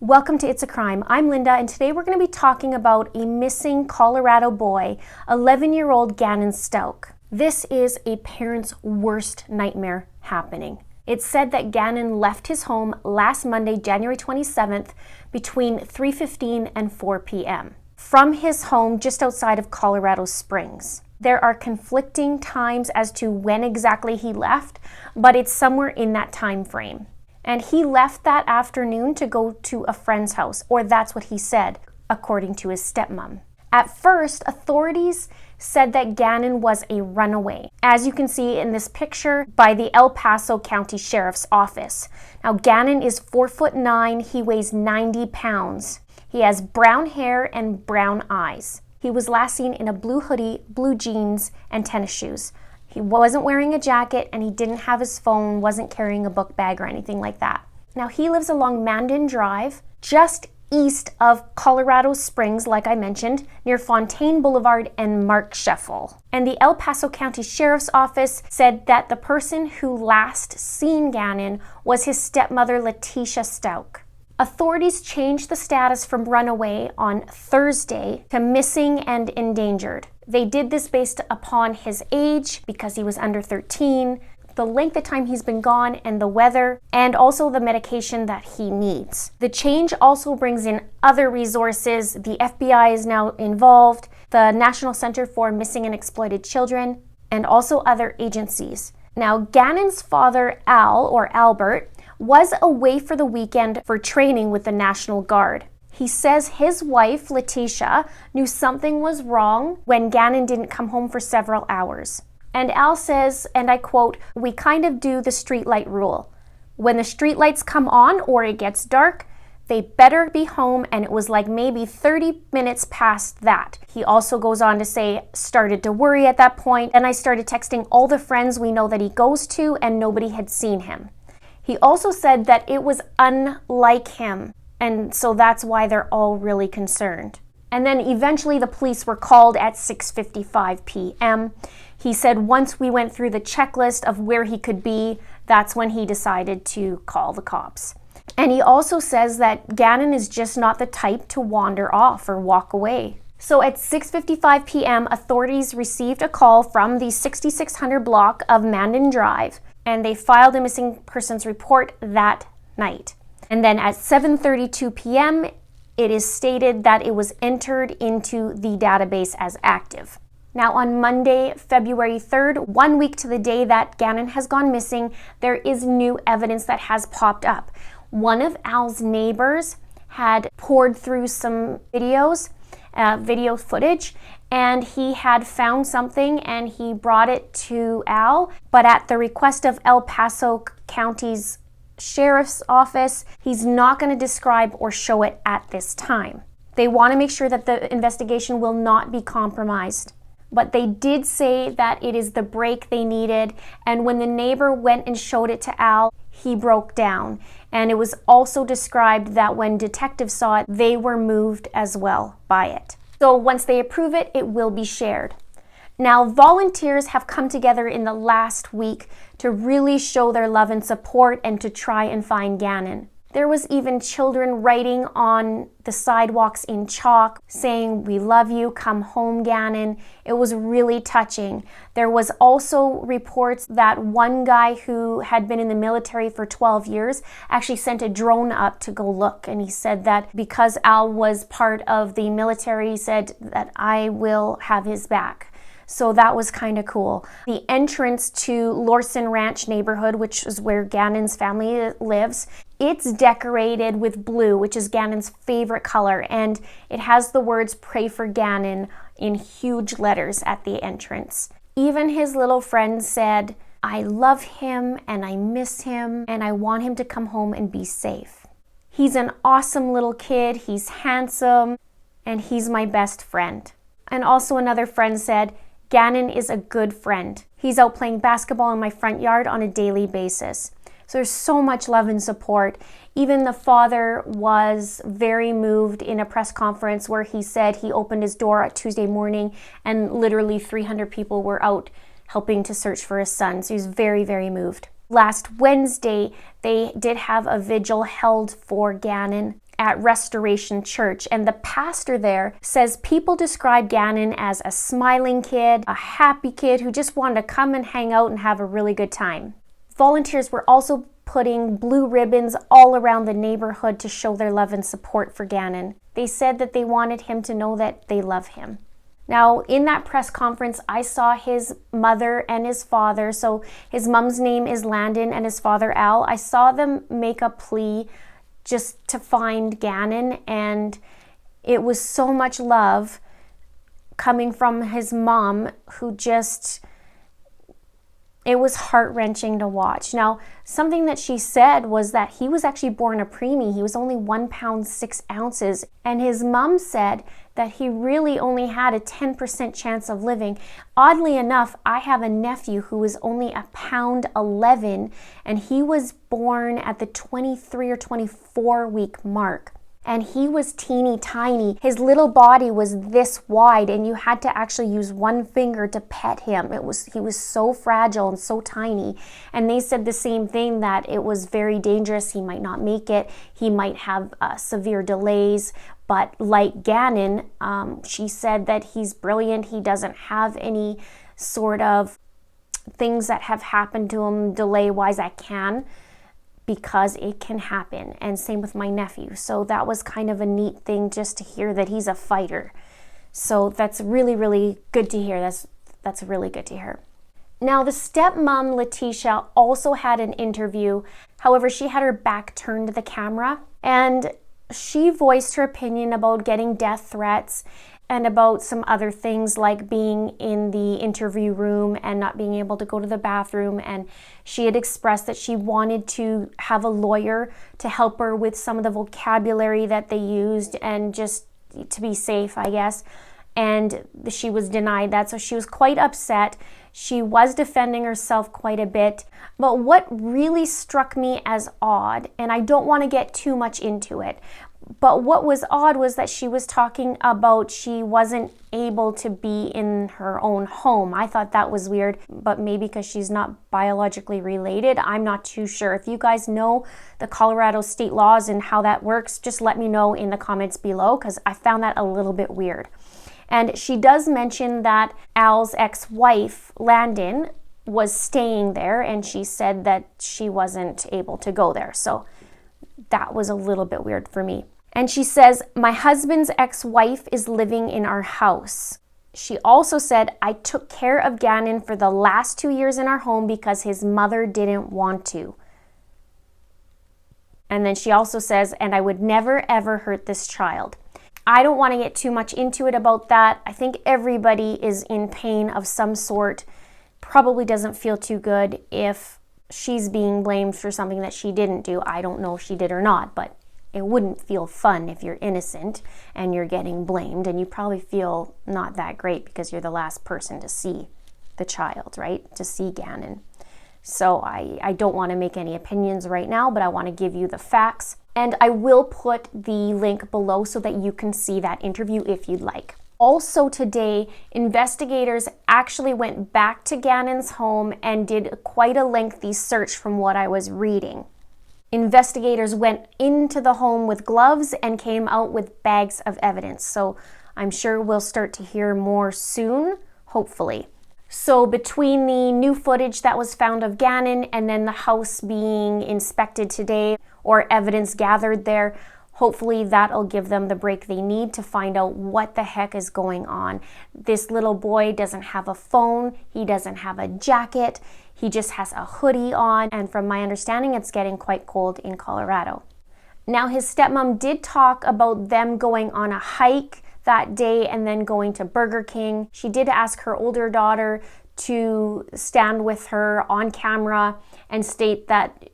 Welcome to It's a Crime. I'm Linda, and today we're going to be talking about a missing Colorado boy, 11-year-old Gannon Stauch. This is a parent's worst nightmare happening. It's said that Gannon left his home last Monday, January 27th, between 3:15 and 4 p.m. from his home just outside of Colorado Springs. There are conflicting times as to when exactly he left, but it's somewhere in that time frame. And he left that afternoon to go to a friend's house, or that's what he said, according to his stepmom. At first, authorities said that Gannon was a runaway, as you can see in this picture by the El Paso County Sheriff's Office. Now, Gannon is 4'9", he weighs 90 pounds. He has brown hair and brown eyes. He was last seen in a blue hoodie, blue jeans, and tennis shoes. He wasn't wearing a jacket, and he didn't have his phone, wasn't carrying a book bag or anything like that. Now, he lives along Landen Drive, just east of Colorado Springs, like I mentioned, near Fontaine Boulevard and Mark Scheffel. And the El Paso County Sheriff's Office said that the person who last seen Gannon was his stepmother, Tecia Stauch. Authorities changed the status from runaway on Thursday to missing and endangered. They did this based upon his age, because he was under 13, the length of time he's been gone, and the weather, and also the medication that he needs. The change also brings in other resources. The FBI is now involved, the National Center for Missing and Exploited Children, and also other agencies. Now, Gannon's father, Al, or Albert, was away for the weekend for training with the National Guard. He says his wife, Tecia, knew something was wrong when Gannon didn't come home for several hours. And Al says, and I quote, "We kind of do the streetlight rule. When the streetlights come on or it gets dark, they better be home, and it was like maybe 30 minutes past that." He also goes on to say, "Started to worry at that point, and I started texting all the friends we know that he goes to, and nobody had seen him." He also said that it was unlike him, and so that's why they're all really concerned. And then eventually the police were called at 6:55 p.m. He said once we went through the checklist of where he could be, that's when he decided to call the cops. And he also says that Gannon is just not the type to wander off or walk away. So at 6:55 p.m., authorities received a call from the 6600 block of Landen Drive, and they filed a missing persons report that night. And then at 7:32 p.m., it is stated that it was entered into the database as active. Now on Monday, February 3rd, 1 week to the day that Gannon has gone missing, there is new evidence that has popped up. One of Al's neighbors had poured through some video footage, and he had found something and he brought it to Al, but at the request of El Paso County's Sheriff's Office, he's not going to describe or show it at this time. They want to make sure that the investigation will not be compromised. But they did say that it is the break they needed, and when the neighbor went and showed it to Al, he broke down. And it was also described that when detectives saw it, they were moved as well by it. So once they approve it, it will be shared. Now, volunteers have come together in the last week to really show their love and support and to try and find Gannon. There was even children writing on the sidewalks in chalk saying, "We love you, come home, Gannon." It was really touching. There was also reports that one guy who had been in the military for 12 years actually sent a drone up to go look. And he said that because Al was part of the military, he said that I will have his back. So that was kind of cool. The entrance to Lorson Ranch neighborhood, which is where Gannon's family lives, it's decorated with blue, which is Gannon's favorite color, and it has the words "Pray for Gannon" in huge letters at the entrance. Even his little friend said, "I love him and I miss him and I want him to come home and be safe. He's an awesome little kid, he's handsome, and he's my best friend." And also another friend said, "Gannon is a good friend. He's out playing basketball in my front yard on a daily basis." So there's so much love and support. Even the father was very moved in a press conference where he said he opened his door at Tuesday morning and literally 300 people were out helping to search for his son. So he was very, very moved. Last Wednesday, they did have a vigil held for Gannon, at Restoration Church, and the pastor there says people describe Gannon as a smiling kid, a happy kid who just wanted to come and hang out and have a really good time. Volunteers were also putting blue ribbons all around the neighborhood to show their love and support for Gannon. They said that they wanted him to know that they love him. Now, in that press conference, I saw his mother and his father. So his mom's name is Landen and his father, Al. I saw them make a plea just to find Gannon, and it was so much love coming from his mom, who just, it was heart-wrenching to watch. Now, something that she said was that he was actually born a preemie. He was only 1 pound 6 ounces. And his mom said that he really only had a 10% chance of living. Oddly enough, I have a nephew who was only 1 pound 11, and he was born at the 23 or 24 week mark. And he was teeny tiny. His little body was this wide, and you had to actually use one finger to pet him. He was so fragile and so tiny. And they said the same thing, that it was very dangerous. He might not make it. He might have severe delays. But like Gannon, she said that he's brilliant. He doesn't have any sort of things that have happened to him delay-wise. I can, because it can happen. And same with my nephew. So that was kind of a neat thing just to hear that he's a fighter. So that's really, really good to hear. That's really good to hear. Now, the stepmom, Tecia, also had an interview. However, she had her back turned to the camera, and she voiced her opinion about getting death threats and about some other things like being in the interview room and not being able to go to the bathroom. And she had expressed that she wanted to have a lawyer to help her with some of the vocabulary that they used, and just to be safe, I guess. And she was denied that, so she was quite upset. She was defending herself quite a bit. But what really struck me as odd, and I don't want to get too much into it, but what was odd was that she was talking about she wasn't able to be in her own home. I thought that was weird, but maybe because she's not biologically related. I'm not too sure. If you guys know the Colorado state laws and how that works, just let me know in the comments below, because I found that a little bit weird. And she does mention that Al's ex-wife, Landen, was staying there, and she said that she wasn't able to go there. So that was a little bit weird for me. And she says, my husband's ex-wife is living in our house. She also said, I took care of Gannon for the last 2 years in our home because his mother didn't want to. And then she also says, and I would never ever hurt this child. I don't want to get too much into it about that. I think everybody is in pain of some sort. Probably doesn't feel too good if she's being blamed for something that she didn't do. I don't know if she did or not, but it wouldn't feel fun if you're innocent and you're getting blamed, and you probably feel not that great because you're the last person to see the child, right? To see Gannon. So I don't want to make any opinions right now, but I want to give you the facts. And I will put the link below so that you can see that interview if you'd like. Also today, investigators actually went back to Gannon's home and did quite a lengthy search from what I was reading. Investigators went into the home with gloves and came out with bags of evidence. So I'm sure we'll start to hear more soon, hopefully. So between the new footage that was found of Gannon and then the house being inspected today, or evidence gathered there, hopefully that'll give them the break they need to find out what the heck is going on. This little boy doesn't have a phone, he doesn't have a jacket, he just has a hoodie on, and from my understanding, it's getting quite cold in Colorado. Now, his stepmom did talk about them going on a hike that day and then going to Burger King. She did ask her older daughter to stand with her on camera and state that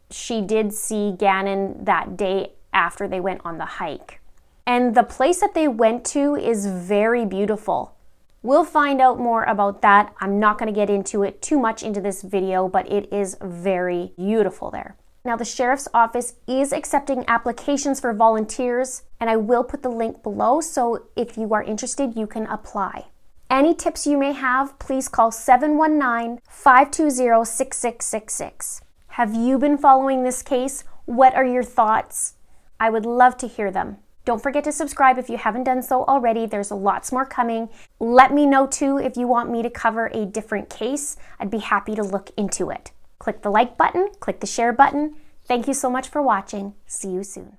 she did see Gannon that day after they went on the hike. And the place that they went to is very beautiful. We'll find out more about that. I'm not going to get into it too much into this video, but it is very beautiful there. Now, the sheriff's office is accepting applications for volunteers, and I will put the link below, so if you are interested, you can apply. Any tips you may have, please call 719-520-6666. Have you been following this case? What are your thoughts? I would love to hear them. Don't forget to subscribe if you haven't done so already. There's lots more coming. Let me know too if you want me to cover a different case. I'd be happy to look into it. Click the like button, click the share button. Thank you so much for watching. See you soon.